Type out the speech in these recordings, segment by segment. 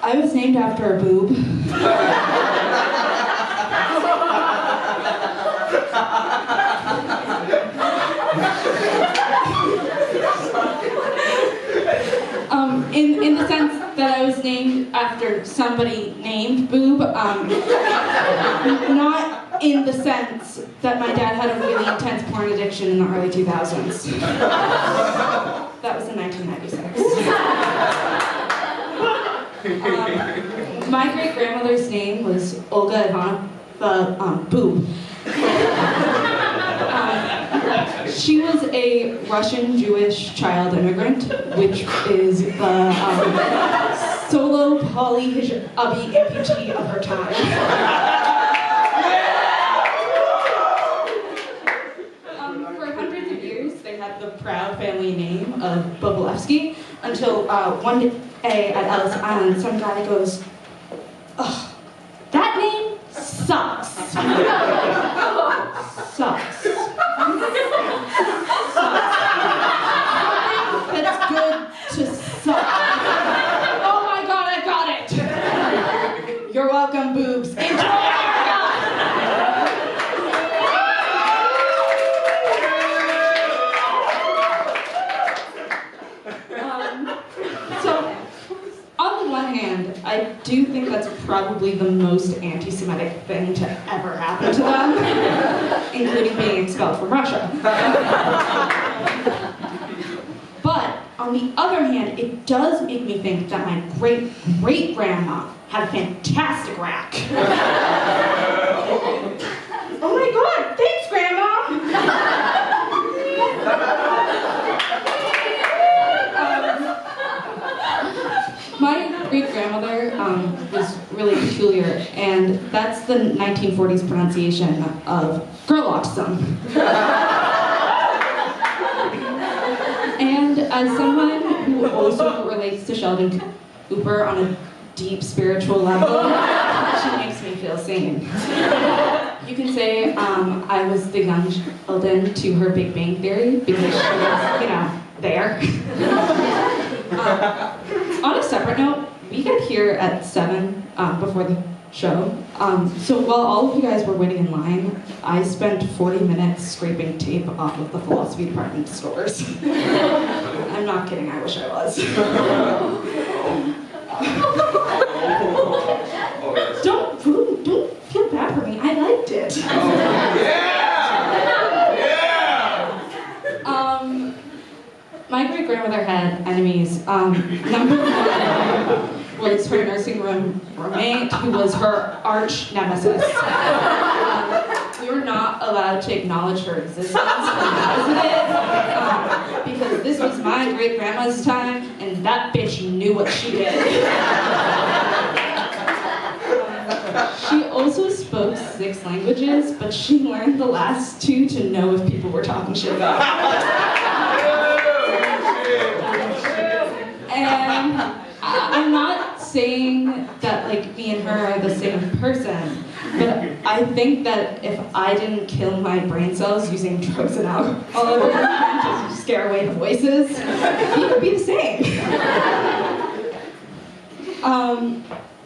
I was named after a boob. In the sense that I was named after somebody named Boob, not in the sense that my dad had a really intense porn addiction in the early 2000s. That was in 1996. My great-grandmother's name was Olga Ivanava Boob. She was a Russian-Jewish child immigrant, which is the solo poly-abi amputee of her time. For hundreds of years, they had the proud family name of Bobolevsky, until one day at Ellis Island, some guy goes, "Ugh, that name sucks." Sucks. That's good to suck. Oh my god, I got it! You're welcome, boobs. Enjoy America! So, on the one hand, I do think that's probably the most anti-Semitic thing to ever happen to them, including being expelled from Russia. But, on the other hand, it does make me think that my great-great-grandma had a fantastic rack. Oh my god, thanks, Grandma! My great-grandmother was really peculiar, and that's the 1940s pronunciation of girl autism. And as someone who also relates to Sheldon Cooper on a deep spiritual level, she makes me feel sane. You can say I was the young Sheldon to her Big Bang Theory, because she was, there. On a separate note, we get here at 7 before the show. So while all of you guys were waiting in line, I spent 40 minutes scraping tape off of the philosophy department stores. I'm not kidding, I wish I was. Don't feel bad for me, I liked it. My great-grandmother had enemies. Number one was her nursing room roommate, who was her arch nemesis. We were not allowed to acknowledge her existence because this was my great-grandma's time, and that bitch knew what she did. She also spoke 6 languages, but she learned the last 2 to know if people were talking shit about her. And I'm not saying that me and her are the same person, but I think that if I didn't kill my brain cells using drugs and alcohol to scare away the voices, we would be the same.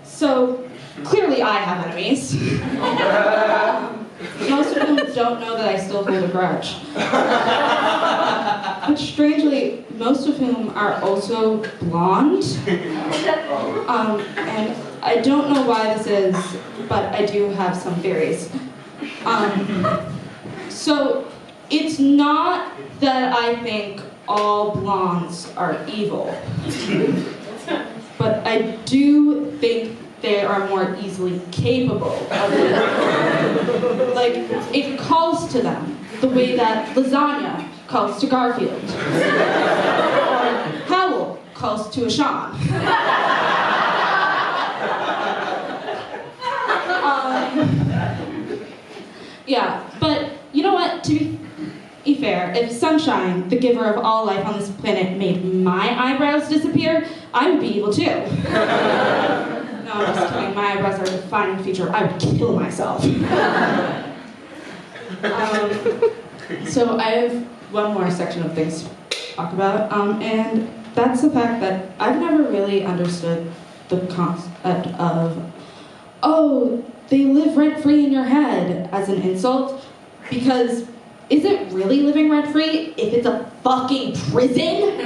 So clearly I have enemies. Most of them don't know that I still hold a grudge. But strangely, most of whom are also blonde. And I don't know why this is, but I do have some theories. So it's not that I think all blondes are evil, but I do think they are more easily capable of it. It calls to them the way that lasagna calls to Garfield. Or Howl calls to a Sean. Yeah, but you know what? To be fair, if Sunshine, the giver of all life on this planet, made my eyebrows disappear, I would be evil too. No, I'm just kidding. My eyebrows are a defining feature. I would kill myself. So I have one more section of things to talk about, and that's the fact that I've never really understood the concept of, oh, they live rent-free in your head as an insult, because is it really living rent-free if it's a fucking prison?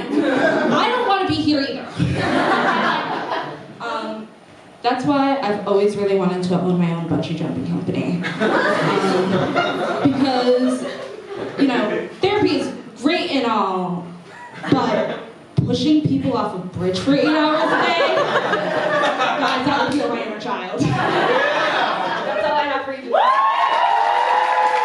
I don't want to be here either. That's why I've always really wanted to own my own bungee jumping company. Because, you know, therapy is great and all, but pushing people off a bridge for 8 hours a day?